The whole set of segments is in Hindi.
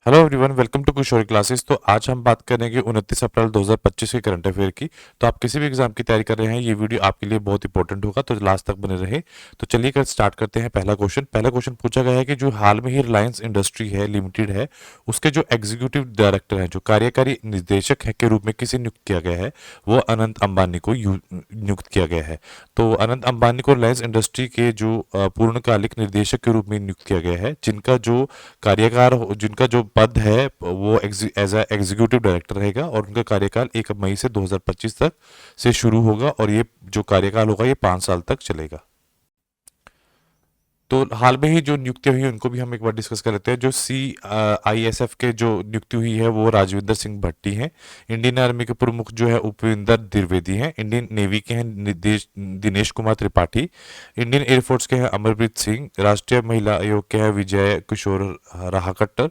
Hello everyone, welcome to Kishori classes. तो आज हम बात करेंगे 29 अप्रैल 2025 के करंट अफेयर की। तो आप किसी भी एग्जाम की तैयारी कर रहे हैं, ये वीडियो आपके लिए बहुत इंपॉर्टेंट होगा, तो लास्ट तक बने रहे। तो चलिए कर स्टार्ट करते हैं। पहला क्वेश्चन पूछा गया है कि जो हाल में ही रिलायंस इंडस्ट्री है लिमिटेड है, उसके जो एग्जीक्यूटिव डायरेक्टर हैं, जो कार्यकारी निदेशक है के रूप में किसे नियुक्त किया गया है, वो अनंत अंबानी को नियुक्त किया गया है। तो अनंत अंबानी को रिलायंस इंडस्ट्री के जो पूर्णकालिक निदेशक के रूप में नियुक्त किया गया है, जिनका जो पद है वो एज एग्जीक्यूटिव डायरेक्टर रहेगा, और उनका कार्यकाल 1 मई से 2025 तक से शुरू होगा, और ये जो कार्यकाल होगा ये 5 साल तक चलेगा। तो हाल में ही जो नियुक्ति हुई है उनको भी हम एक बार डिस्कस कर लेते हैं। जो CISF के जो नियुक्ति हुई है वो राजविंदर सिंह भट्टी हैं। इंडियन आर्मी के प्रमुख जो है उपेंद्र द्विवेदी हैं। इंडियन नेवी के हैं दिनेश कुमार त्रिपाठी। इंडियन एयरफोर्स के हैं अमरप्रीत सिंह। राष्ट्रीय महिला आयोग के हैं विजय किशोर राहकट्टर।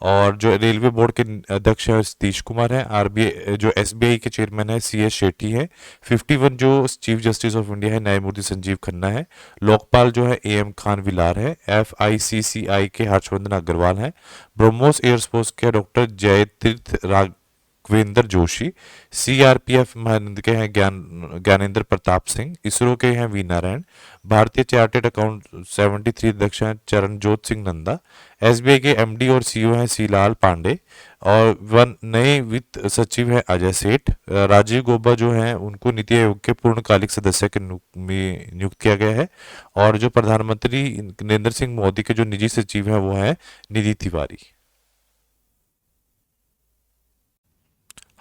और जो रेलवे बोर्ड के अध्यक्ष है सतीश कुमार हैं। RBI जो SBI के चेयरमैन है CS शेट्टी है। 51 जो चीफ जस्टिस ऑफ इंडिया है न्यायमूर्ति संजीव खन्ना है। लोकपाल जो है AM खान विलार है। FICCI के हर्षवर्धन अग्रवाल हैं। ब्रह्मोस एयरफोर्स के डॉक्टर जयतीर्थ राघवेंद्र जोशी। CRPF महानिदेशक के हैं ज्ञानेंद्र प्रताप सिंह। इसरो के हैं वी नारायण। भारतीय चार्टेड अकाउंट 73 अध्यक्ष हैं चरणजोत सिंह नंदा। SBI के MD और CEO हैं सी लाल पांडे। और वन नए वित्त सचिव है अजय सेठ। राजीव गौबा जो हैं उनको नीति आयोग के पूर्णकालिक सदस्य के में नियुक्त किया गया है। और जो प्रधानमंत्री नरेंद्र सिंह मोदी के जो निजी सचिव हैं वो हैं निधि तिवारी।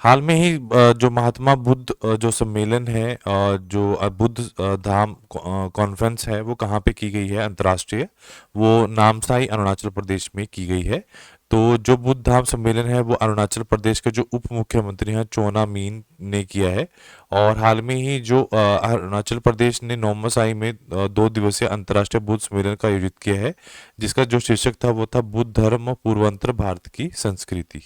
हाल में ही जो महात्मा बुद्ध जो सम्मेलन है, जो बुद्ध धाम कॉन्फ्रेंस है, वो कहाँ पे की गई है अंतर्राष्ट्रीय, वो नामसाई अरुणाचल प्रदेश में की गई है। तो जो बुद्ध धाम सम्मेलन है वो अरुणाचल प्रदेश के जो उप मुख्यमंत्री हैं चोना मीन ने किया है। और हाल में ही जो अरुणाचल प्रदेश ने नामसाई में 2 दिवसीय अंतर्राष्ट्रीय बुद्ध सम्मेलन का आयोजित किया है, जिसका जो शीर्षक था वो था बुद्ध धर्म पूर्वोत्तर भारत की संस्कृति।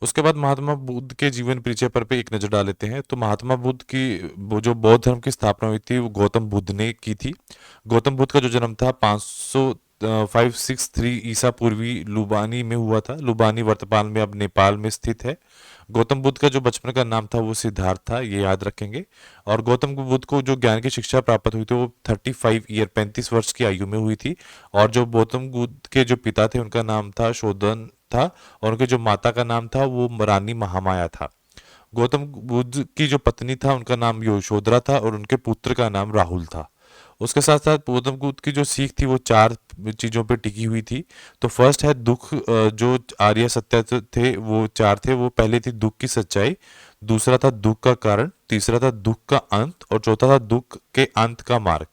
उसके बाद महात्मा बुद्ध के जीवन परिचय पर पे एक नजर डाल लेते हैं। तो महात्मा बुद्ध की वो जो बौद्ध धर्म की स्थापना हुई थी वो गौतम बुद्ध ने की थी। गौतम बुद्ध का जो जन्म था 563 ईसा पूर्वी लुबानी में हुआ था। लुबानी वर्तमान में अब नेपाल में स्थित है। गौतम बुद्ध का जो बचपन का नाम था वो सिद्धार्थ था, ये याद रखेंगे। और गौतम बुद्ध को जो ज्ञान की शिक्षा प्राप्त हुई थी वो 35 वर्ष की आयु में हुई थी। और जो गौतम बुद्ध के जो पिता थे उनका नाम था शोधन था। और उनके जो माता का नाम था वो रानी महामाया था। गौतम बुद्ध की जो पत्नी था उनका नाम यशोधरा था, और उनके पुत्र का नाम राहुल था। उसके साथ साथ गौतम बुद्ध की जो सीख थी वो 4 चीजों पे टिकी हुई थी। तो फर्स्ट है दुख। जो आर्य सत्य थे वो 4 थे। वो पहले थी दुख की सच्चाई। दूसरा था दुख का कारण। तीसरा था दुख का अंत। और चौथा था दुख के अंत का मार्ग।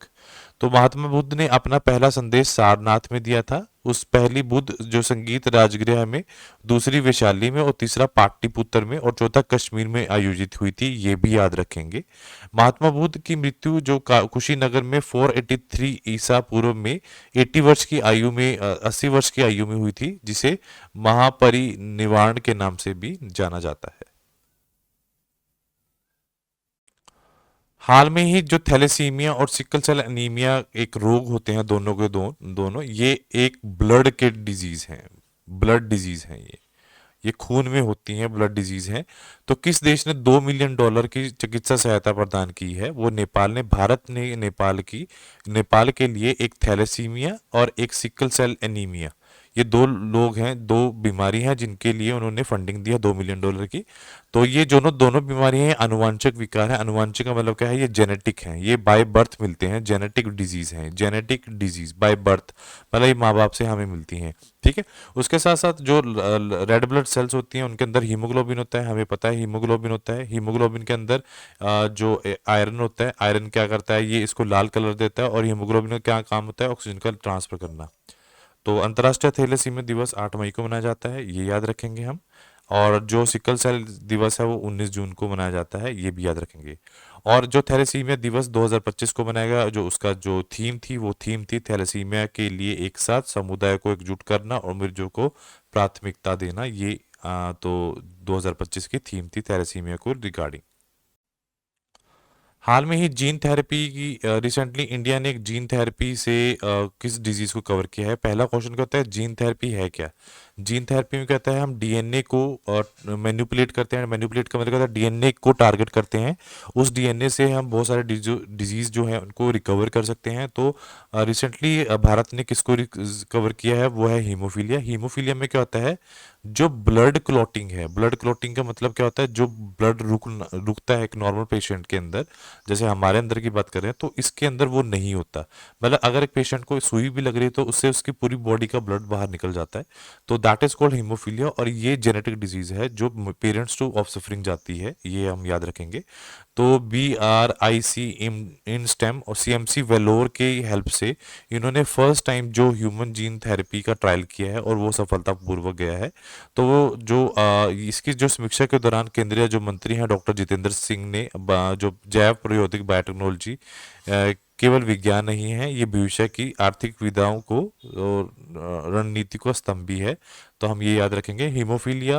तो महात्मा बुद्ध ने अपना पहला संदेश सारनाथ में दिया था। उस पहली बुद्ध जो संगीत राजगृह में, दूसरी वैशाली में, और तीसरा पाटलिपुत्र में, और चौथा कश्मीर में आयोजित हुई थी, ये भी याद रखेंगे। महात्मा बुद्ध की मृत्यु जो कुशीनगर में 483 ईसा पूर्व में 80 वर्ष की आयु में 80 वर्ष की आयु में हुई थी, जिसे महापरिनिर्वाण के नाम से भी जाना जाता है। हाल में ही जो थैलेसीमिया और सिकल सेल एनीमिया एक रोग होते हैं, दोनों के दोनों ये एक ब्लड के डिजीज हैं। ब्लड डिजीज हैं ये खून में होती हैं, ब्लड डिजीज हैं। तो किस देश ने $2 मिलियन की चिकित्सा सहायता प्रदान की है, वो नेपाल ने। भारत ने नेपाल के लिए एक थैलेसीमिया और एक सिकल सेल एनीमिया, ये 2 लोग हैं, 2 बीमारी हैं जिनके लिए उन्होंने फंडिंग दिया $2 मिलियन की। तो ये दोनों दोनों बीमारियां हैं, अनुवांशिक विकार है। अनुवांशिक का मतलब क्या है, ये जेनेटिक हैं, ये बाय बर्थ मिलते हैं। जेनेटिक डिजीज हैं, जेनेटिक डिजीज बाय बर्थ, मतलब ये माँ बाप से हमें मिलती हैं। ठीक है। उसके साथ साथ जो रेड ब्लड सेल्स होती हैं उनके अंदर हीमोग्लोबिन होता है, हमें पता है हीमोग्लोबिन होता है। हीमोग्लोबिन के अंदर जो आयरन होता है, आयरन क्या करता है, ये इसको लाल कलर देता है। और हीमोग्लोबिन का क्या काम होता है, ऑक्सीजन का ट्रांसफर करना। तो अंतर्राष्ट्रीय थैलेसीमिया दिवस 8 मई को मनाया जाता है, ये याद रखेंगे हम। और जो सिकल सेल दिवस है वो 19 जून को मनाया जाता है, ये भी याद रखेंगे। और जो थैलेसीमिया दिवस 2025 को मनाएगा, जो उसका जो थीम थी वो थीम थी थैलेसीमिया के लिए एक साथ समुदाय को एकजुट करना और मरीजों को प्राथमिकता देना। ये तो 2025 की थीम थी थैलेसीमिया को रिगार्डिंग। हाल में ही जीन थेरेपी की रिसेंटली इंडिया ने एक जीन थेरेपी से किस डिजीज को कवर किया है। पहला क्वेश्चन क्या होता है, जीन थेरेपी है क्या। जीन थेरेपी में कहता है हम डीएनए को मैनिपुलेट करते हैं। मैनिपुलेट का मतलब होता है डीएनए को टारगेट करते हैं, उस डीएनए से हम बहुत सारे डिजीज जो है उनको रिकवर कर सकते हैं। तो रिसेंटली भारत ने किसको कवर किया है, वो है हीमोफीलिया। हीमोफीलिया में क्या होता है, जो ब्लड क्लॉटिंग है। ब्लड क्लॉटिंग का मतलब क्या होता है, जो ब्लड रुकता है एक नॉर्मल पेशेंट के अंदर, जैसे हमारे अंदर की बात करें तो इसके अंदर वो नहीं होता। मतलब अगर एक पेशेंट को सुई भी लग रही है तो उससे उसकी पूरी बॉडी का ब्लड बाहर निकल जाता है। तो दैट इज कॉल्ड हीमोफीलिया, और ये जेनेटिक डिजीज है जो पेरेंट्स टू ऑफ सफरिंग जाती है, ये हम याद रखेंगे। तो BRIC इन स्टेम और CMC वेलोर के हेल्प से इन्होंने फर्स्ट टाइम जो ह्यूमन जीन थेरेपी का ट्रायल किया है और वो सफलतापूर्वक गया है। तो वो जो इसकी जो समीक्षा के दौरान केंद्रीय जो मंत्री हैं डॉक्टर जितेंद्र सिंह ने जो जैव प्रौद्योगिकी बायोटेक्नोलॉजी केवल विज्ञान नहीं है, ये भविष्य की आर्थिक विधाओं को और रणनीति को स्तंभ भी है। तो हम ये याद रखेंगे हीमोफीलिया।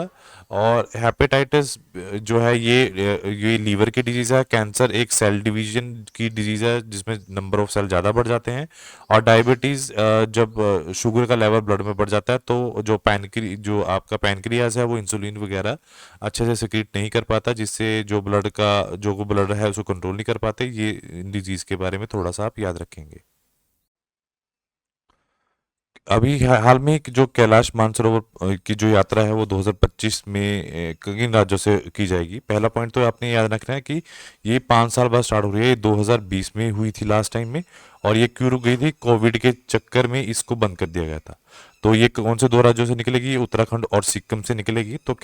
और हेपेटाइटिस जो है ये लीवर की डिजीज है। कैंसर एक सेल डिवीजन की डिजीज है जिसमें नंबर ऑफ सेल ज़्यादा बढ़ जाते हैं। और डायबिटीज़ जब शुगर का लेवल ब्लड में बढ़ जाता है तो जो आपका पैनक्रियाज है वो इंसुलिन वगैरह अच्छे से सिक्रीट नहीं कर पाता, जिससे जो ब्लड है उसको कंट्रोल नहीं कर पाते। ये डिजीज़ के बारे में थोड़ा सा आप याद रखेंगे। अभी हाल में जो कैलाश मानसरोवर की जो यात्रा है वो 2025 में किन राज्यों से की जाएगी। पहला पॉइंट तो आपने याद रखना है कि ये 5 साल बाद स्टार्ट हो रही है। ये 2020 में हुई थी लास्ट टाइम में, और ये क्यों रुक गई थी, कोविड के चक्कर में इसको बंद कर दिया गया था। तो ये कौन से दो राज्यों से निकलेगी, ये उत्तराखंड और सिक्किम से निकलेगी। तो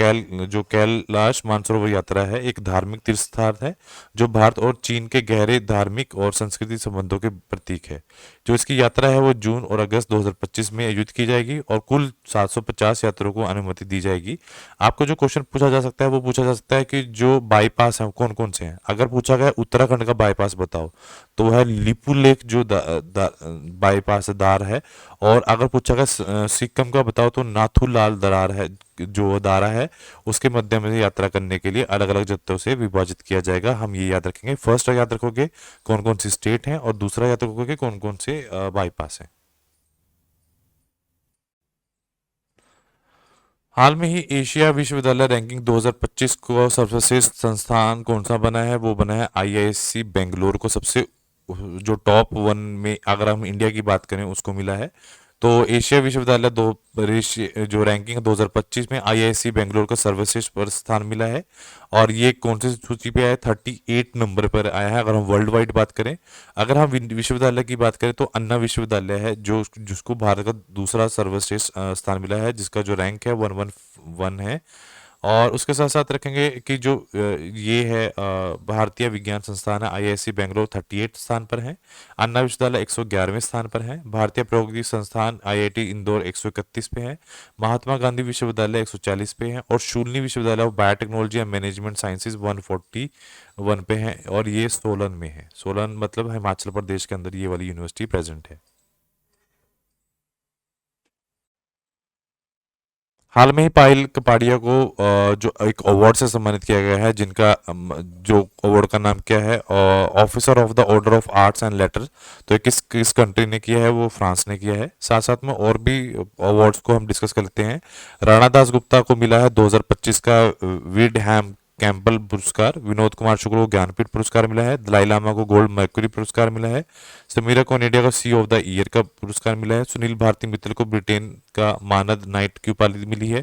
जो कैलाश मानसरोवर यात्रा है एक धार्मिक तीर्थ स्थान है जो भारत और चीन के गहरे धार्मिक और सांस्कृतिक संबंधों के प्रतीक है। जो इसकी यात्रा है वो जून और अगस्त 2025 में आयोजित की जाएगी और कुल 750 यात्रियों को अनुमति दी जाएगी। आपको जो क्वेश्चन पूछा जा सकता है वो पूछा जा सकता है कि जो बाईपास है कौन कौन से हैं। अगर पूछा गया उत्तराखंड का बाईपास बताओ तो वह लिपू लेक जो बाईपास दार है। और अगर पूछा गया सिक्किम का बताओ तो नाथूलाल दरार है, जो दारा है उसके मध्य में यात्रा करने के लिए अलग अलग जत्थों से विभाजित किया जाएगा। हम ये याद रखेंगे। फर्स्ट याद रखोगे कौन कौन सी स्टेट हैं, और दूसरा याद रखोगे कौन कौन से बाईपास हैं। हाल में ही एशिया विश्वविद्यालय रैंकिंग 2025 को सर्वश्रेष्ठ संस्थान कौन सा बना है, वो बना है IISc बेंगलोर को। सबसे जो टॉप वन में अगर हम इंडिया की बात करें उसको मिला है। तो एशिया विश्वविद्यालय जो रैंकिंग 2025 में IISc बेंगलोर का सर्वश्रेष्ठ पर स्थान मिला है। और ये कौन सी सूची पे आया है, 38 नंबर पर आया है अगर हम वर्ल्ड वाइड बात करें। अगर हम विश्वविद्यालय की बात करें तो अन्ना विश्वविद्यालय है जो जिसको भारत का दूसरा सर्वश्रेष्ठ स्थान मिला है, जिसका जो रैंक है 111 है। और उसके साथ साथ रखेंगे कि जो ये है भारतीय विज्ञान संस्थान है IISc बेंगलोर 38 स्थान पर है। अन्ना विश्वविद्यालय 111वें स्थान पर है। भारतीय प्रौद्योगिकी संस्थान IIT इंदौर 131 पे है। महात्मा गांधी विश्वविद्यालय 140 पे है। और शूलनी विश्वविद्यालय of biotechnology and management sciences 141 पे है, और ये सोलन में है। सोलन मतलब हिमाचल प्रदेश के अंदर ये वाली यूनिवर्सिटी प्रेजेंट है। हाल में ही पायल कपाड़िया को जो एक अवार्ड से सम्मानित किया गया है, जिनका जो अवार्ड का नाम क्या है, officer of the order of arts and later. तो ये किस किस कंट्री ने किया है, वो फ्रांस ने किया है। साथ साथ में और भी अवार्ड्स को हम डिस्कस कर लेते हैं। राणा दास गुप्ता को मिला है 2025 का विडहैम कैंपबेल पुरस्कार। विनोद कुमार शुक्ल को ज्ञानपीठ पुरस्कार मिला है। दलाई लामा को गोल्ड मर्क्यूरी पुरस्कार मिला है। समीरा को इंडिया का सी ऑफ द ईयर का पुरस्कार मिला है। सुनील भारती मित्तल को ब्रिटेन का मानद नाइट की उपाधि मिली है।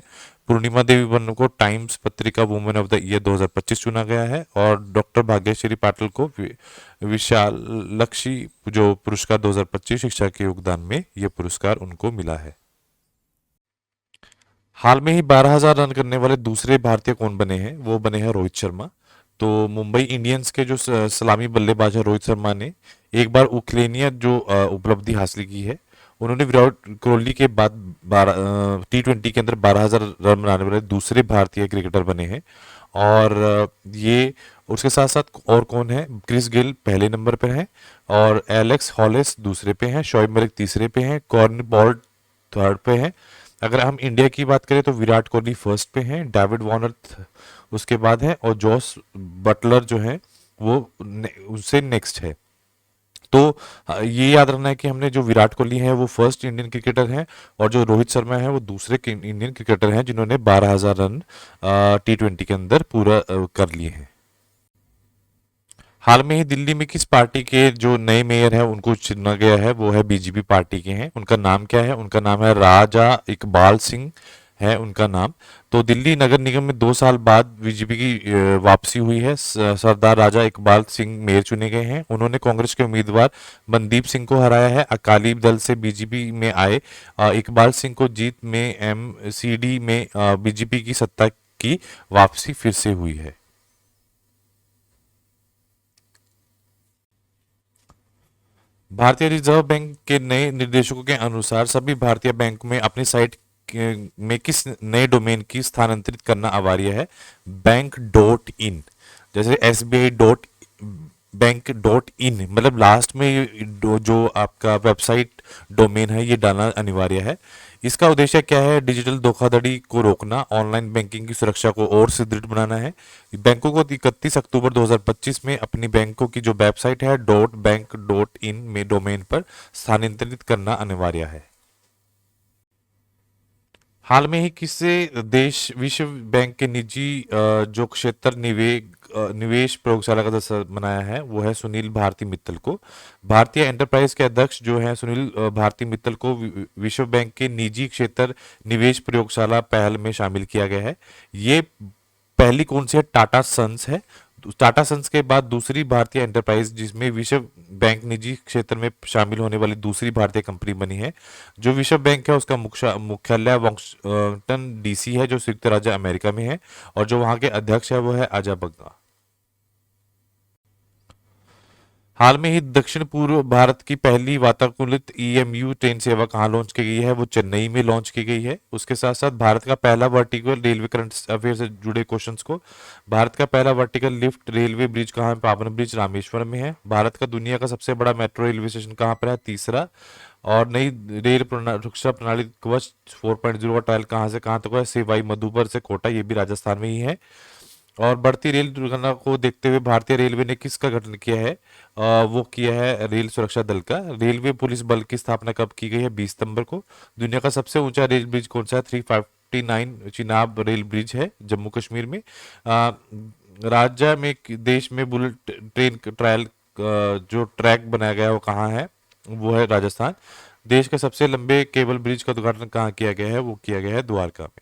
पूर्णिमा देवी बन्नू को टाइम्स पत्रिका वुमेन ऑफ द ईयर 2025 चुना गया है। और डॉक्टर भाग्यश्री पाटिल को विशाल लक्ष्य जो पुरस्कार 2025 शिक्षा के योगदान में ये पुरस्कार उनको मिला है। हाल में ही 12,000 रन करने वाले दूसरे भारतीय कौन बने हैं, वो बने हैं रोहित शर्मा। तो मुंबई इंडियंस के जो सलामी बल्लेबाज है रोहित शर्मा ने एक बार उक्लेनिया जो उपलब्धि हासिल की है। उन्होंने विराट कोहली के बाद T20 के अंदर 12,000 रन बनाने वाले दूसरे भारतीय क्रिकेटर बने हैं। और ये उसके साथ साथ और कौन है, क्रिस गेल पहले नंबर पर है, और एलेक्स हॉलेस दूसरे पे हैं, शोएब मलिक तीसरे पे हैं, कॉर्न बॉल्ट थर्ड पे हैं। अगर हम इंडिया की बात करें तो विराट कोहली फर्स्ट पे हैं, डेविड वार्नर उसके बाद है, और जॉस बटलर जो है वो उससे नेक्स्ट है। तो ये याद रखना है कि हमने जो विराट कोहली है वो फर्स्ट इंडियन क्रिकेटर हैं, और जो रोहित शर्मा है वो दूसरे इंडियन क्रिकेटर हैं जिन्होंने 12,000 रन T20 के अंदर पूरा कर लिए हैं। हाल में ही दिल्ली में किस पार्टी के जो नए मेयर है उनको चुना गया है, वो है बीजेपी पार्टी के हैं। उनका नाम क्या है? उनका नाम है राजा इकबाल सिंह है उनका नाम। तो दिल्ली नगर निगम में 2 साल बाद बीजेपी की वापसी हुई है। सरदार राजा इकबाल सिंह मेयर चुने गए हैं। उन्होंने कांग्रेस के उम्मीदवार मनदीप सिंह को हराया है। अकाली दल से बीजेपी में आए इकबाल सिंह को जीत में एमसीडी में बीजेपी की सत्ता की वापसी फिर से हुई है। भारतीय रिजर्व बैंक के नए निर्देशकों के अनुसार सभी भारतीय बैंक में अपनी साइट में किस नए डोमेन की स्थानांतरित करना अनिवार्य है? बैंक डॉट इन, जैसे SBI.बैंक.इन, मतलब लास्ट में जो आपका वेबसाइट डोमेन है ये डालना अनिवार्य है। इसका उद्देश्य क्या है? डिजिटल धोखाधड़ी को रोकना, ऑनलाइन बैंकिंग की सुरक्षा को और सुदृढ़ बनाना है। बैंकों को 31 अक्टूबर 2025 में अपनी बैंकों की जो वेबसाइट है .बैंक.इन में डोमेन पर स्थानांतरित करना अनिवार्य है। हाल में ही किसे देश विश्व बैंक के निजी जो क्षेत्र निवेश प्रयोगशाला का सदस्य बनाया है? वो है सुनील भारती मित्तल को। भारतीय एंटरप्राइज के अध्यक्ष जो है सुनील भारती मित्तल को विश्व बैंक के निजी क्षेत्र निवेश प्रयोगशाला पहल में शामिल किया गया है। ये पहली कौन सी है? टाटा सन्स है। टाटा सन्स के बाद दूसरी भारतीय एंटरप्राइज जिसमें विश्व बैंक निजी क्षेत्र में शामिल होने वाली दूसरी भारतीय कंपनी बनी है। जो विश्व बैंक है उसका मुख्यालय वाशिंगटन डीसी है जो संयुक्त राज्य अमेरिका में है, और जो वहाँ के अध्यक्ष है वो है अजय बग्गा। हाल में ही दक्षिण पूर्व भारत की पहली वातानुकूलित ईएमयू ट्रेन सेवा कहाँ लॉन्च की गई है? वो चेन्नई में लॉन्च की गई है। उसके साथ साथ भारत का पहला वर्टिकल रेलवे, करंट अफेयर से जुड़े क्वेश्चंस को, भारत का पहला वर्टिकल लिफ्ट रेलवे ब्रिज कहाँ है? पावन ब्रिज रामेश्वरम में है। भारत का दुनिया का सबसे बड़ा मेट्रो रेलवे स्टेशन कहाँ पर है? तीसरा। और नई रेल रक्षा प्रणाली कवच 4.0 का ट्रायल कहाँ से कहाँ तक है? सेवाई मधुपुर से कोटा, ये भी राजस्थान में ही है। और बढ़ती रेल दुर्घटना को देखते हुए भारतीय रेलवे ने किसका गठन किया है? वो किया है रेल सुरक्षा दल का। रेलवे पुलिस बल की स्थापना कब की गई है? 20 सितंबर को। दुनिया का सबसे ऊंचा रेल ब्रिज कौन सा है? 359 चिनाब रेल ब्रिज है जम्मू कश्मीर में। राज्य में देश में बुलेट ट्रेन ट्रायल जो ट्रैक बनाया गया है वो कहाँ है? वो है राजस्थान। देश के सबसे लंबे केबल ब्रिज का उद्घाटन कहाँ किया गया है? वो किया गया है द्वारका में।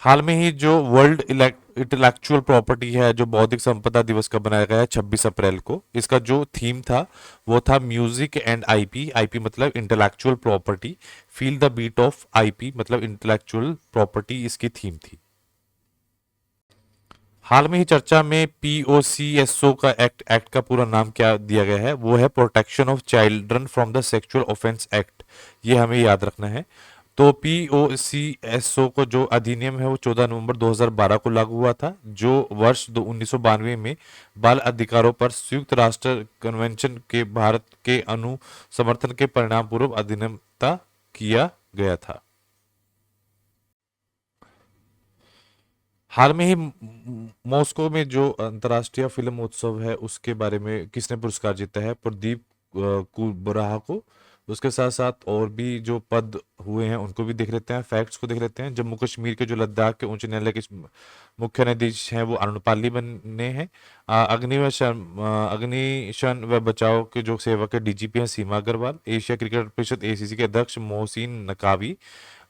हाल में ही जो वर्ल्ड इंटेलेक्चुअल प्रॉपर्टी है, जो बौद्धिक संपदा दिवस का बनाया गया है 26 अप्रैल को, इसका जो थीम था वो था म्यूजिक एंड आईपी। आईपी मतलब intellectual property, feel the beat of IP मतलब इंटेलेक्चुअल प्रॉपर्टी इसकी थीम थी। हाल में ही चर्चा में पीओसीएसओ का एक्ट का पूरा नाम क्या दिया गया है? वो है protection of children from the sexual offence act. ये हमें याद रखना है। तो पीओसीएसओ को जो अधिनियम है वो 14 नवंबर 2012 को लागू हुआ था, जो वर्ष 1992 में बाल अधिकारों पर संयुक्त राष्ट्र कन्वेंशन के भारत के अनु समर्थन के परिणाम पूर्व अधिनियमता किया गया था। हाल में ही मॉस्को में जो अंतर्राष्ट्रीय फिल्म उत्सव है उसके बारे में किसने पुरस्कार जीता है? प्रदीप कुबराह को। उसके साथ साथ और भी जो पद हुए हैं उनको भी देख लेते हैं, फैक्ट्स को देख लेते हैं। जम्मू कश्मीर के जो लद्दाख के उच्च न्यायालय के मुख्य न्यायाधीश हैं वो अरुणपाली बने हैं। अग्निशमन व बचाव के जो सेवा के डीजीपी हैं सीमा अग्रवाल। एशिया क्रिकेट परिषद एसीसी के अध्यक्ष मोहसिन नकावी।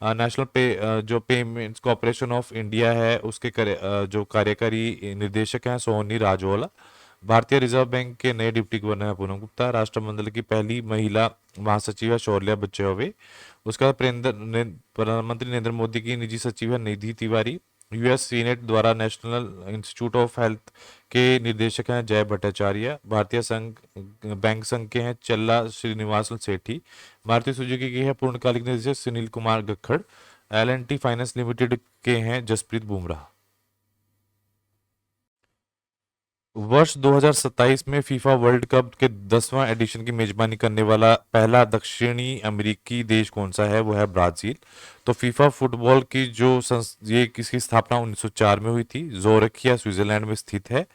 नेशनल जो पेमेंट्स कॉरपोरेशन ऑफ इंडिया है उसके जो कार्यकारी निर्देशक हैं सोहनी राजौला। भारतीय रिजर्व बैंक के नए डिप्टी गवर्नर हैं पूनम गुप्ता। राष्ट्रमंडल की पहली महिला महासचिव है शौर्या बच्चौबे। उसका बाद प्रधानमंत्री नरेंद्र मोदी की निजी सचिव है निधि तिवारी। यूएस सीनेट द्वारा नेशनल इंस्टीट्यूट ऑफ हेल्थ के निर्देशक हैं जय भट्टाचार्य। भारतीय संघ बैंक संघ के हैं चल्ला श्रीनिवासन सेठी। मारुति सुजुकी की है पूर्णकालिक निदेशक Sunil Kumar Gakhar. L and T finance limited के हैं जसप्रीत बुमराह। वर्ष 2027 में फीफा वर्ल्ड कप के 10वां एडिशन की मेजबानी करने वाला पहला दक्षिणी अमेरिकी देश कौन सा है? वो है ब्राजील। तो फीफा फुटबॉल की ये किसकी स्थापना 1904 में हुई थी, जोरिख स्विट्जरलैंड में स्थित है।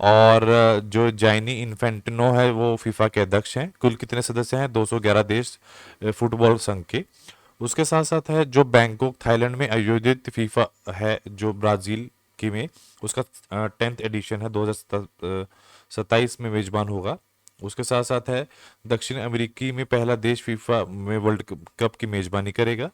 और जो जाइनी इन्फेंटिनो है वो फीफा के अध्यक्ष हैं। कुल कितने सदस्य हैं? 211 देश फुटबॉल संघ के। उसके साथ साथ है जो बैंकॉक थाईलैंड में आयोजित फीफा है जो ब्राजील की में, उसका 10th एडिशन है, 2027 में मेजबान होगा। उसके साथ साथ है दक्षिण अमेरिकी में पहला देश फीफा में वर्ल्ड कप की मेजबानी करेगा।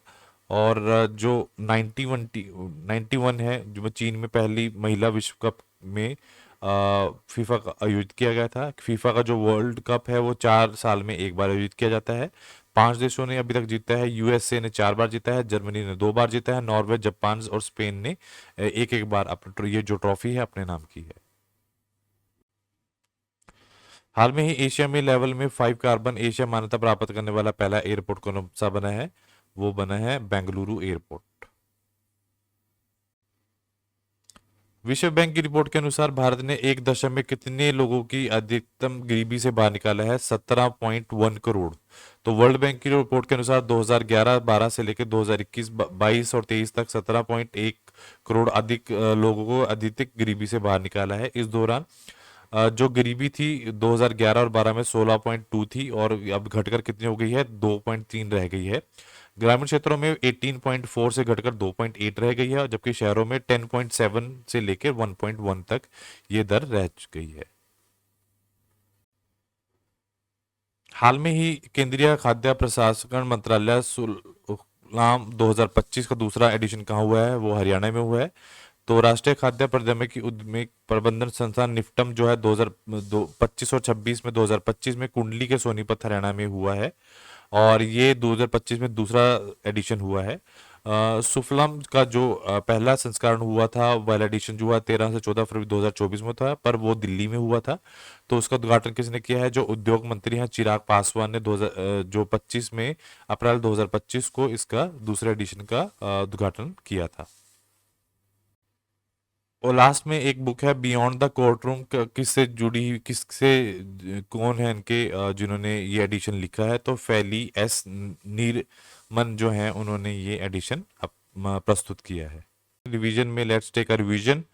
और जो 91 है जो चीन में पहली महिला विश्व कप में फीफा का आयोजित किया गया था। फीफा का जो वर्ल्ड कप है वो 4 साल में एक बार आयोजित किया जाता है। 5 देशों ने अभी तक जीता है। यूएसए ने 4 बार जीता है, जर्मनी ने 2 बार जीता है, नॉर्वे, जापान और स्पेन ने एक एक बार अपने ये जो ट्रॉफी है अपने नाम की है। हाल में ही एशिया में लेवल में 5 कार्बन एशिया मान्यता प्राप्त करने वाला पहला एयरपोर्ट कौन सा बना है? वो बना है बेंगलुरु एयरपोर्ट। विश्व बैंक की रिपोर्ट के अनुसार भारत ने एक दशक में कितने लोगों की अधिकतम गरीबी से बाहर निकाला है? 17.1 करोड़। तो वर्ल्ड बैंक की रिपोर्ट के अनुसार 2011-12 से लेकर 2021-22 और 23 तक 17.1 करोड़ अधिक लोगों को अधिक गरीबी से बाहर निकाला है। इस दौरान जो गरीबी थी 2011 और 12 में 16.2 थी और अब घटकर कितनी हो गई है? 2.3 रह गई है। ग्रामीण क्षेत्रों में 18.4 से घटकर 2.8 रह गई है, और जबकि शहरों में 10.7 से लेकर 1.1 तक ये दर रह गई है। हाल में ही केंद्रीय खाद्य प्रसंस्करण मंत्रालय सुलाम 2025 का दूसरा एडिशन कहाँ हुआ है? वो हरियाणा में हुआ है। तो राष्ट्रीय खाद्य प्रौद्योगिकी उद्यमिक प्रबंधन संस्थान निफ्टम जो है 2025 और 26 में 2025 में कुंडली के सोनीपत हरियाणा में हुआ है। और ये 2025 में दूसरा एडिशन हुआ है। सुफलम का जो पहला संस्करण हुआ था, वाला एडिशन जो हुआ 13 से 14 फरवरी 2024 में था, पर वो दिल्ली में हुआ था। तो उसका उद्घाटन किसने किया है? जो उद्योग मंत्री हैं चिराग पासवान ने 2000 जो 25 में अप्रैल 2025 को इसका दूसरे एडिशन का उद्घाटन किया था। और लास्ट में एक बुक है बियॉन्ड द कोर्ट रूम, किससे जुड़ी किससे कौन है इनके जिन्होंने ये एडिशन लिखा है? तो फैली एस नीरमन जो है उन्होंने ये एडिशन प्रस्तुत किया है। रिवीजन में लेट्स टेक अ रिवीजन।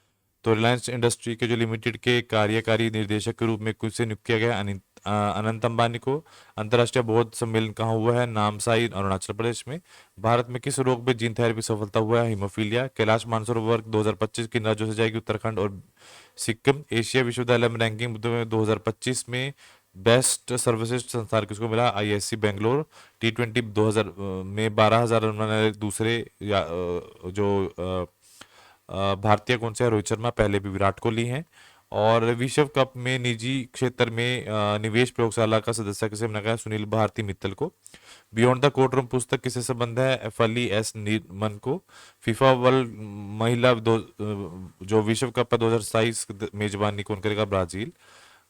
तो रिलायंस इंडस्ट्री के जो लिमिटेड के कार्यकारी निर्देशक के रूप में कुछ से नियुक्त किया गया अनंत अंबानी को। अंतर्राष्ट्रीय बौद्ध सम्मेलन कहाँ हुआ है? नामसाई अरुणाचल प्रदेश में। भारत में किस रोग में जीन थेरेपी सफलता हुआ है? हीमोफीलिया। कैलाश मानसरोवर 2025 किन राज्यों से जाएगी? उत्तराखंड और सिक्किम। एशिया विश्वविद्यालय में रैंकिंग में 2025 में बेस्ट सर्वश्रेष्ठ संस्थान किसको मिला? आईआईएससी बेंगलोर। T20 2000 में 12,000 रन बनाने दूसरे जो भारतीय कौन से हैं? रोहित शर्मा। पहले भी विराट कोहली हैं। और विश्व कप में निजी क्षेत्र में निवेश प्रयोगशाला का सदस्य किसे बनाया गया? सुनील भारती मित्तल को। बियॉन्ड द कोर्ट रूम पुस्तक किससे संबंध है? फली एस नीरमन को। फीफा वर्ल्ड महिला जो विश्व कप है 2027 मेजबानी कौन करेगा? ब्राजील।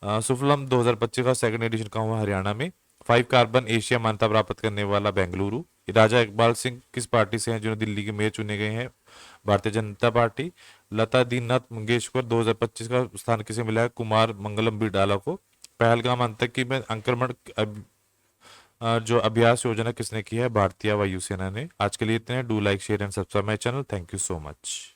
सुफलम 2025 का सेकंड एडिशन कहाँ हुआ? हरियाणा में। 5 कार्बन एशिया मान्यता प्राप्त करने वाला बेंगलुरु। राजा इकबाल सिंह किस पार्टी से हैं जिन्हें दिल्ली के मेयर चुने गए हैं? भारतीय जनता पार्टी। लता दीननाथ मंगेशकर 2025 का स्थान किसे मिला है? कुमार मंगलम बिरला को। पहलगाम आतंकी में आक्रमण जो अभ्यास योजना किसने की है? भारतीय वायुसेना ने। आज के लिए इतने। Do like share and subscribe my channel. Thank you so much.